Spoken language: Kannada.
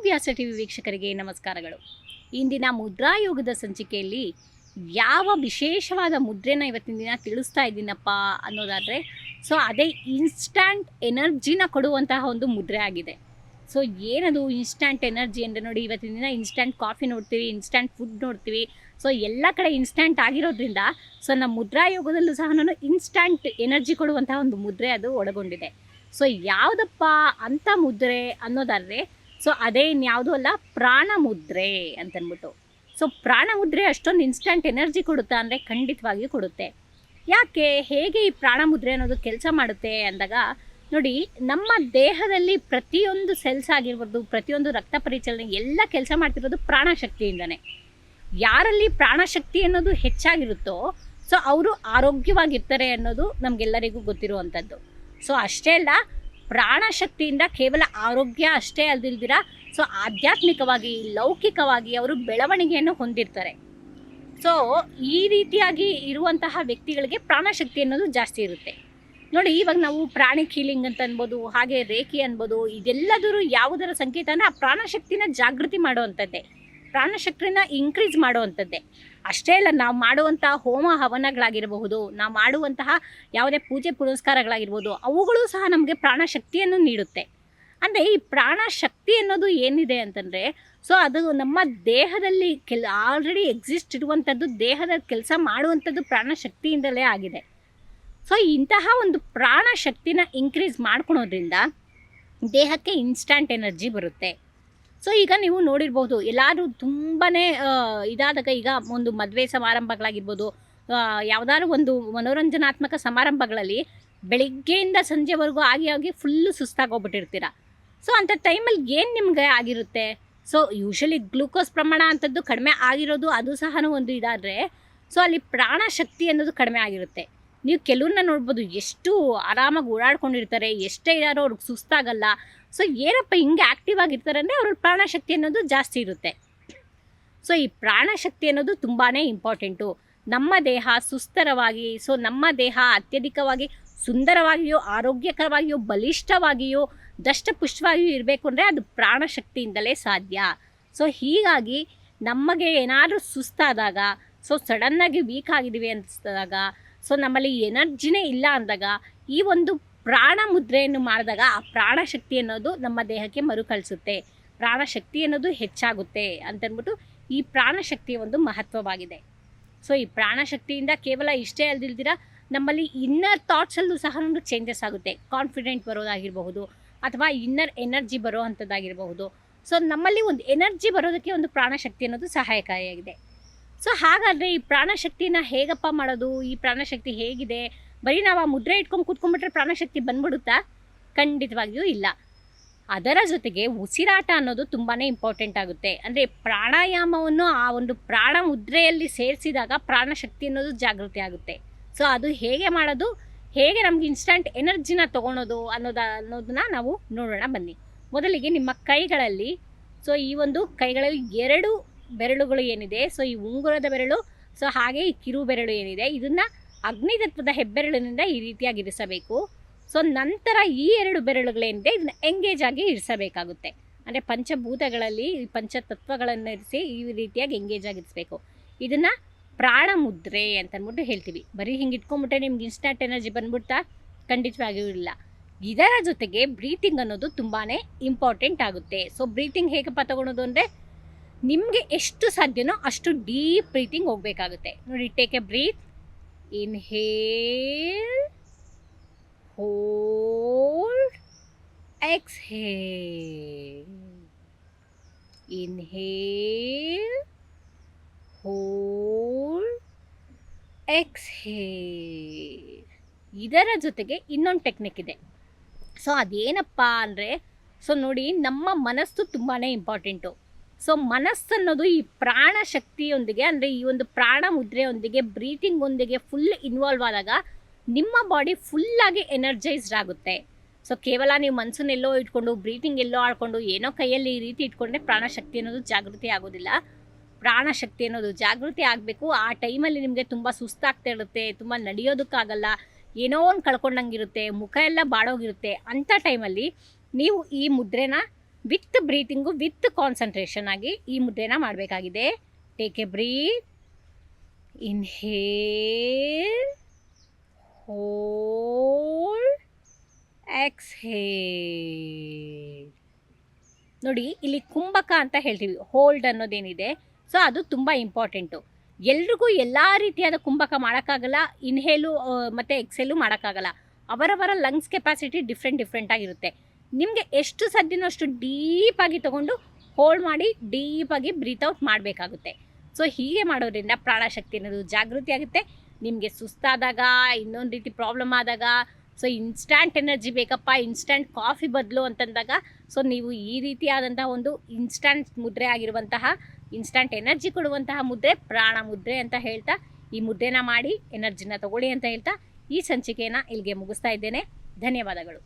ವ್ಯಾಸ ಟಿವಿ ವೀಕ್ಷಕರಿಗೆ ನಮಸ್ಕಾರಗಳು. ಇಂದಿನ ಮುದ್ರಾಯೋಗದ ಸಂಚಿಕೆಯಲ್ಲಿ ಯಾವ ವಿಶೇಷವಾದ ಮುದ್ರೆನ ಇವತ್ತಿನ ದಿನ ತಿಳಿಸ್ತಾ ಇದ್ದೀನಪ್ಪ ಅನ್ನೋದಾದರೆ, ಅದೇ ಇನ್ಸ್ಟ್ಯಾಂಟ್ ಎನರ್ಜಿನ ಕೊಡುವಂತಹ ಒಂದು ಮುದ್ರೆ ಆಗಿದೆ. ಏನದು ಇನ್ಸ್ಟ್ಯಾಂಟ್ ಎನರ್ಜಿ ಅಂದರೆ, ನೋಡಿ, ಇವತ್ತಿನ ದಿನ ಇನ್ಸ್ಟ್ಯಾಂಟ್ ಕಾಫಿ ನೋಡ್ತೀವಿ, ಇನ್ಸ್ಟ್ಯಾಂಟ್ ಫುಡ್ ನೋಡ್ತೀವಿ. ಎಲ್ಲ ಕಡೆ ಇನ್ಸ್ಟ್ಯಾಂಟ್ ಆಗಿರೋದ್ರಿಂದ ನಮ್ಮ ಮುದ್ರಾಯೋಗದಲ್ಲೂ ಸಹ ಇನ್ಸ್ಟ್ಯಾಂಟ್ ಎನರ್ಜಿ ಕೊಡುವಂತಹ ಒಂದು ಮುದ್ರೆ ಅದು ಒಳಗೊಂಡಿದೆ. ಯಾವುದಪ್ಪ ಅಂತ ಮುದ್ರೆ ಅನ್ನೋದಾದರೆ, ಅದೇ ಇನ್ಯಾವುದೂ ಅಲ್ಲ, ಪ್ರಾಣ ಮುದ್ರೆ ಅಂತನ್ಬಿಟ್ಟು. ಪ್ರಾಣ ಮುದ್ರೆ ಅಷ್ಟೊಂದು ಇನ್ಸ್ಟಂಟ್ ಎನರ್ಜಿ ಕೊಡುತ್ತಾ ಅಂದರೆ ಖಂಡಿತವಾಗಿಯೂ ಕೊಡುತ್ತೆ. ಯಾಕೆ, ಹೇಗೆ ಈ ಪ್ರಾಣ ಮುದ್ರೆ ಅನ್ನೋದು ಕೆಲಸ ಮಾಡುತ್ತೆ ಅಂದಾಗ, ನೋಡಿ, ನಮ್ಮ ದೇಹದಲ್ಲಿ ಪ್ರತಿಯೊಂದು ಸೆಲ್ಸ್ ಆಗಿರ್ಬೋದು, ಪ್ರತಿಯೊಂದು ರಕ್ತ ಪರಿಚಲನೆ ಎಲ್ಲ ಕೆಲಸ ಮಾಡ್ತಿರೋದು ಪ್ರಾಣಶಕ್ತಿಯಿಂದನೇ. ಯಾರಲ್ಲಿ ಪ್ರಾಣಶಕ್ತಿ ಅನ್ನೋದು ಹೆಚ್ಚಾಗಿರುತ್ತೋ ಅವರು ಆರೋಗ್ಯವಾಗಿರ್ತಾರೆ ಅನ್ನೋದು ನಮಗೆಲ್ಲರಿಗೂ ಗೊತ್ತಿರುವಂಥದ್ದು. ಅಷ್ಟೇ ಅಲ್ಲ, ಪ್ರಾಣಶಕ್ತಿಯಿಂದ ಕೇವಲ ಆರೋಗ್ಯ ಅಷ್ಟೇ ಅಲ್ದಿಲ್ದಿರ ಆಧ್ಯಾತ್ಮಿಕವಾಗಿ, ಲೌಕಿಕವಾಗಿ ಅವರು ಬೆಳವಣಿಗೆಯನ್ನು ಹೊಂದಿರ್ತಾರೆ. ಈ ರೀತಿಯಾಗಿ ಇರುವಂತಹ ವ್ಯಕ್ತಿಗಳಿಗೆ ಪ್ರಾಣಶಕ್ತಿ ಅನ್ನೋದು ಜಾಸ್ತಿ ಇರುತ್ತೆ. ನೋಡಿ, ಇವಾಗ ನಾವು ಪ್ರಾಣಿಕ್ ಹೀಲಿಂಗ್ ಅಂತ ಅನ್ಬೋದು, ಹಾಗೆ ರೇಖಿ ಅನ್ಬೋದು, ಇದೆಲ್ಲದರೂ ಯಾವುದರ ಸಂಕೇತ ಅಂದರೆ ಆ ಪ್ರಾಣಶಕ್ತಿನ ಜಾಗೃತಿ ಮಾಡುವಂಥದ್ದೇ, ಪ್ರಾಣಶಕ್ತಿನ ಇನ್ಕ್ರೀಸ್ ಮಾಡುವಂಥದ್ದೇ. ಅಷ್ಟೇ ಅಲ್ಲ, ನಾವು ಮಾಡುವಂತಹ ಹೋಮ ಹವನಗಳಾಗಿರಬಹುದು, ನಾವು ಮಾಡುವಂತಹ ಯಾವುದೇ ಪೂಜೆ ಪುನಸ್ಕಾರಗಳಾಗಿರ್ಬೋದು, ಅವುಗಳು ಸಹ ನಮಗೆ ಪ್ರಾಣಶಕ್ತಿಯನ್ನು ನೀಡುತ್ತೆ. ಅಂದರೆ ಈ ಪ್ರಾಣಶಕ್ತಿ ಅನ್ನೋದು ಏನಿದೆ ಅಂತಂದರೆ, ಅದು ನಮ್ಮ ದೇಹದಲ್ಲಿ ಆಲ್ರೆಡಿ ಎಕ್ಸಿಸ್ಟ್ ಇರುವಂಥದ್ದು, ದೇಹದ ಕೆಲಸ ಮಾಡುವಂಥದ್ದು ಪ್ರಾಣಶಕ್ತಿಯಿಂದಲೇ ಆಗಿದೆ. ಇಂತಹ ಒಂದು ಪ್ರಾಣಶಕ್ತಿನ ಇನ್ಕ್ರೀಸ್ ಮಾಡ್ಕೊಳೋದ್ರಿಂದ ದೇಹಕ್ಕೆ ಇನ್ಸ್ಟ್ಯಾಂಟ್ ಎನರ್ಜಿ ಬರುತ್ತೆ. ಈಗ ನೀವು ನೋಡಿರ್ಬೋದು, ಎಲ್ಲರೂ ತುಂಬಾ ಇದಾದಾಗ, ಈಗ ಒಂದು ಮದುವೆ ಸಮಾರಂಭಗಳಾಗಿರ್ಬೋದು, ಯಾವುದಾದ್ರು ಒಂದು ಮನೋರಂಜನಾತ್ಮಕ ಸಮಾರಂಭಗಳಲ್ಲಿ ಬೆಳಿಗ್ಗೆಯಿಂದ ಸಂಜೆವರೆಗೂ ಆಗಿ ಫುಲ್ಲು ಸುಸ್ತಾಗೋಗ್ಬಿಟ್ಟಿರ್ತೀರ. ಅಂಥ ಟೈಮಲ್ಲಿ ಏನು ನಿಮಗೆ ಆಗಿರುತ್ತೆ? ಯೂಶಲಿ ಗ್ಲೂಕೋಸ್ ಪ್ರಮಾಣ ಅಂಥದ್ದು ಕಡಿಮೆ ಆಗಿರೋದು ಅದು ಸಹ ಒಂದು ಇದಾದರೆ, ಅಲ್ಲಿ ಪ್ರಾಣಶಕ್ತಿ ಅನ್ನೋದು ಕಡಿಮೆ ಆಗಿರುತ್ತೆ. ನೀವು ಕೆಲವ್ರನ್ನ ನೋಡ್ಬೋದು, ಎಷ್ಟು ಆರಾಮಾಗಿ ಓಡಾಡ್ಕೊಂಡಿರ್ತಾರೆ, ಎಷ್ಟೇ ಇದ್ದಾರೋ ಅವ್ರಿಗೆ ಸುಸ್ತಾಗಲ್ಲ. ಏನಪ್ಪ ಹಿಂಗೆ ಆ್ಯಕ್ಟಿವ್ ಆಗಿರ್ತಾರೆ ಅಂದರೆ ಅವ್ರ ಪ್ರಾಣಶಕ್ತಿ ಅನ್ನೋದು ಜಾಸ್ತಿ ಇರುತ್ತೆ. ಈ ಪ್ರಾಣಶಕ್ತಿ ಅನ್ನೋದು ತುಂಬಾ ಇಂಪಾರ್ಟೆಂಟು. ನಮ್ಮ ದೇಹ ಸುಸ್ಥಿರವಾಗಿ, ನಮ್ಮ ದೇಹ ಅತ್ಯಧಿಕವಾಗಿ ಸುಂದರವಾಗಿಯೋ, ಆರೋಗ್ಯಕರವಾಗಿಯೋ, ಬಲಿಷ್ಠವಾಗಿಯೋ, ದಷ್ಟಪುಷ್ಟವಾಗಿಯೂ ಇರಬೇಕು ಅಂದರೆ ಅದು ಪ್ರಾಣಶಕ್ತಿಯಿಂದಲೇ ಸಾಧ್ಯ. ಹೀಗಾಗಿ ನಮಗೆ ಏನಾದರೂ ಸುಸ್ತಾದಾಗ, ಸಡನ್ನಾಗಿ ವೀಕ್ ಆಗಿದ್ದೀವಿ ಅನಿಸಿದಾಗ, ನಮ್ಮಲ್ಲಿ ಎನರ್ಜಿನೇ ಇಲ್ಲ ಅಂದಾಗ, ಈ ಒಂದು ಪ್ರಾಣ ಮುದ್ರೆಯನ್ನು ಮಾಡಿದಾಗ ಆ ಪ್ರಾಣಶಕ್ತಿ ಅನ್ನೋದು ನಮ್ಮ ದೇಹಕ್ಕೆ ಮರುಕಳಿಸುತ್ತೆ, ಪ್ರಾಣಶಕ್ತಿ ಅನ್ನೋದು ಹೆಚ್ಚಾಗುತ್ತೆ ಅಂತಂದ್ಬಿಟ್ಟು ಈ ಪ್ರಾಣಶಕ್ತಿಯ ಒಂದು ಮಹತ್ವವಾಗಿದೆ. ಈ ಪ್ರಾಣಶಕ್ತಿಯಿಂದ ಕೇವಲ ಇಷ್ಟೇ ಅಲ್ದಿಲ್ದಿರ ನಮ್ಮಲ್ಲಿ ಇನ್ನರ್ ಥಾಟ್ಸಲ್ಲೂ ಸಹ ಒಂದು ಚೇಂಜಸ್ ಆಗುತ್ತೆ. ಕಾನ್ಫಿಡೆಂಟ್ ಬರೋದಾಗಿರಬಹುದು, ಅಥವಾ ಇನ್ನರ್ ಎನರ್ಜಿ ಬರೋ ಅಂಥದ್ದಾಗಿರಬಹುದು. ನಮ್ಮಲ್ಲಿ ಒಂದು ಎನರ್ಜಿ ಬರೋದಕ್ಕೆ ಒಂದು ಪ್ರಾಣಶಕ್ತಿ ಅನ್ನೋದು ಸಹಾಯಕಾರಿಯಾಗಿದೆ. ಹಾಗಾದರೆ ಈ ಪ್ರಾಣಶಕ್ತಿನ ಹೇಗಪ್ಪ ಮಾಡೋದು? ಈ ಪ್ರಾಣಶಕ್ತಿ ಹೇಗಿದೆ? ಬರೀ ನಾವು ಆ ಮುದ್ರೆ ಇಟ್ಕೊಂಡು ಕೂತ್ಕೊಂಡ್ಬಿಟ್ರೆ ಪ್ರಾಣಶಕ್ತಿ ಬಂದ್ಬಿಡುತ್ತಾ? ಖಂಡಿತವಾಗಿಯೂ ಇಲ್ಲ. ಅದರ ಜೊತೆಗೆ ಉಸಿರಾಟ ಅನ್ನೋದು ತುಂಬಾ ಇಂಪಾರ್ಟೆಂಟ್ ಆಗುತ್ತೆ. ಅಂದರೆ ಪ್ರಾಣಾಯಾಮವನ್ನು ಆ ಒಂದು ಪ್ರಾಣ ಮುದ್ರೆಯಲ್ಲಿ ಸೇರಿಸಿದಾಗ ಪ್ರಾಣಶಕ್ತಿ ಅನ್ನೋದು ಜಾಗೃತಿ ಆಗುತ್ತೆ. ಅದು ಹೇಗೆ ಮಾಡೋದು, ಹೇಗೆ ನಮ್ಗೆ ಇನ್ಸ್ಟಂಟ್ ಎನರ್ಜಿನ ತೊಗೊಳೋದು ಅನ್ನೋದನ್ನ ನಾವು ನೋಡೋಣ ಬನ್ನಿ. ಮೊದಲಿಗೆ ನಿಮ್ಮ ಕೈಗಳಲ್ಲಿ, ಈ ಒಂದು ಕೈಗಳಲ್ಲಿ 2 ಬೆರಳುಗಳು ಏನಿದೆ, ಈ ಉಂಗುರದ ಬೆರಳು, ಹಾಗೆ ಈ ಕಿರು ಬೆರಳು ಏನಿದೆ, ಇದನ್ನು ಅಗ್ನಿತತ್ವದ ಹೆಬ್ಬೆರಳಿನಿಂದ ಈ ರೀತಿಯಾಗಿ ಇರಿಸಬೇಕು. ನಂತರ ಈ 2 ಬೆರಳುಗಳೇನಿದೆ ಇದನ್ನು ಎಂಗೇಜ್ ಆಗಿ ಇರಿಸಬೇಕಾಗುತ್ತೆ. ಅಂದರೆ ಪಂಚಭೂತಗಳಲ್ಲಿ ಪಂಚತತ್ವಗಳನ್ನು ಇರಿಸಿ ಈ ರೀತಿಯಾಗಿ ಎಂಗೇಜ್ ಆಗಿ ಇರಿಸಬೇಕು. ಇದನ್ನು ಪ್ರಾಣ ಮುದ್ರೆ ಅಂತಂದ್ಬಿಟ್ಟು ಹೇಳ್ತೀವಿ. ಬರೀ ಹಿಂಗೆ ಇಟ್ಕೊಂಡ್ಬಿಟ್ರೆ ನಿಮ್ಗೆ ಇನ್ಸ್ಟಂಟ್ ಎನರ್ಜಿ ಬಂದ್ಬಿಡ್ತಾ? ಖಂಡಿತವಾಗಿಯೂ ಇಲ್ಲ. ಇದರ ಜೊತೆಗೆ ಬ್ರೀತಿಂಗ್ ಅನ್ನೋದು ತುಂಬಾ ಇಂಪಾರ್ಟೆಂಟ್ ಆಗುತ್ತೆ. ಬ್ರೀತಿಂಗ್ ಹೇಗಪ್ಪ ತಗೊಳೋದು ಅಂದರೆ, ನಿಮಗೆ ಎಷ್ಟು ಸಾಧ್ಯನೋ ಅಷ್ಟು ಡೀಪ್ ಬ್ರೀತಿಂಗ್ ಹೋಗಬೇಕಾಗುತ್ತೆ. ನೋಡಿ, take a breath, inhale, hold, exhale, inhale, hold, exhale. ಇದರ ಜೊತೆಗೆ ಇನ್ನೊಂದು ಟೆಕ್ನಿಕ್ ಇದೆ. ಅದೇನಪ್ಪ ಅಂದರೆ, ನೋಡಿ, ನಮ್ಮ ಮನಸ್ಸು ತುಂಬಾ ಇಂಪಾರ್ಟೆಂಟು. ಮನಸ್ಸನ್ನೋದು ಈ ಪ್ರಾಣಶಕ್ತಿಯೊಂದಿಗೆ, ಅಂದರೆ ಈ ಒಂದು ಪ್ರಾಣ ಮುದ್ರೆಯೊಂದಿಗೆ, ಬ್ರೀತಿಂಗ್ ಒಂದಿಗೆ ಫುಲ್ ಇನ್ವಾಲ್ವ್ ಆದಾಗ ನಿಮ್ಮ ಬಾಡಿ ಫುಲ್ಲಾಗಿ ಎನರ್ಜೈಸ್ಡ್ ಆಗುತ್ತೆ. ಕೇವಲ ನೀವು ಮನಸ್ಸನ್ನೆಲ್ಲೋ ಇಟ್ಕೊಂಡು, ಬ್ರೀತಿಂಗ್ ಎಲ್ಲೋ ಆಡ್ಕೊಂಡು, ಏನೋ ಕೈಯಲ್ಲಿ ಈ ರೀತಿ ಇಟ್ಕೊಂಡ್ರೆ ಪ್ರಾಣಶಕ್ತಿ ಅನ್ನೋದು ಜಾಗೃತಿ ಆಗೋದಿಲ್ಲ. ಪ್ರಾಣಶಕ್ತಿ ಅನ್ನೋದು ಜಾಗೃತಿ ಆಗಬೇಕು. ಆ ಟೈಮಲ್ಲಿ ನಿಮಗೆ ತುಂಬ ಸುಸ್ತಾಗ್ತಾ ಇರುತ್ತೆ, ತುಂಬ ನಡೆಯೋದಕ್ಕಾಗಲ್ಲ, ಏನೋ ಒಂದು ಕಳ್ಕೊಂಡಂಗಿರುತ್ತೆ, ಮುಖ ಎಲ್ಲ ಬಾಡೋಗಿರುತ್ತೆ. ಅಂಥ ಟೈಮಲ್ಲಿ ನೀವು ಈ ಮುದ್ರೆನ ವಿತ್ ಬ್ರೀತಿಂಗು ವಿತ್ ಕಾನ್ಸಂಟ್ರೇಷನ್ ಆಗಿ ಈ ಮುದ್ರೆನ ಮಾಡಬೇಕಾಗಿದೆ. Take a breath, inhale, hold, exhale. ನೋಡಿ, ಇಲ್ಲಿ ಕುಂಭಕ ಅಂತ ಹೇಳ್ತೀವಿ, ಹೋಲ್ಡ್ ಅನ್ನೋದೇನಿದೆ, ಸೊ ಅದು ತುಂಬ ಇಂಪಾರ್ಟೆಂಟು. ಎಲ್ರಿಗೂ ಎಲ್ಲ ರೀತಿಯಾದ ಕುಂಭಕ ಮಾಡೋಕ್ಕಾಗಲ್ಲ, ಇನ್ಹೇಲು ಮತ್ತು ಎಕ್ಸೇಲು ಮಾಡೋಕ್ಕಾಗಲ್ಲ. ಅವರವರ ಲಂಗ್ಸ್ ಕೆಪಾಸಿಟಿ ಡಿಫ್ರೆಂಟ್ ಆಗಿರುತ್ತೆ. ನಿಮಗೆ ಎಷ್ಟು ಸಾಧ್ಯನೋ ಅಷ್ಟು ಡೀಪಾಗಿ ತೊಗೊಂಡು ಹೋಲ್ಡ್ ಮಾಡಿ ಡೀಪಾಗಿ ಬ್ರೀತ್ ಔಟ್ ಮಾಡಬೇಕಾಗುತ್ತೆ. ಸೊ ಹೀಗೆ ಮಾಡೋದ್ರಿಂದ ಪ್ರಾಣಶಕ್ತಿ ಅನ್ನೋದು ಜಾಗೃತಿ ಆಗುತ್ತೆ. ನಿಮಗೆ ಸುಸ್ತಾದಾಗ, ಇನ್ನೊಂದು ರೀತಿ ಪ್ರಾಬ್ಲಮ್ ಆದಾಗ, ಸೊ ಇನ್ಸ್ಟ್ಯಾಂಟ್ ಎನರ್ಜಿ ಬೇಕಪ್ಪ, ಇನ್ಸ್ಟ್ಯಾಂಟ್ ಕಾಫಿ ಬದಲು ಅಂತಂದಾಗ, ಸೊ ನೀವು ಈ ರೀತಿಯಾದಂತಹ ಒಂದು ಇನ್ಸ್ಟ್ಯಾಂಟ್ ಮುದ್ರೆ ಆಗಿರುವಂತಹ, ಇನ್ಸ್ಟ್ಯಾಂಟ್ ಎನರ್ಜಿ ಕೊಡುವಂತಹ ಮುದ್ರೆ ಪ್ರಾಣ ಮುದ್ರೆ ಅಂತ ಹೇಳ್ತಾ, ಈ ಮುದ್ರೆನ ಮಾಡಿ ಎನರ್ಜಿನ ತಗೊಳ್ಳಿ ಅಂತ ಹೇಳ್ತಾ ಈ ಸಂಚಿಕೆಯನ್ನು ಇಲ್ಲಿಗೆ ಮುಗಿಸ್ತಾ ಇದ್ದೇನೆ. ಧನ್ಯವಾದಗಳು.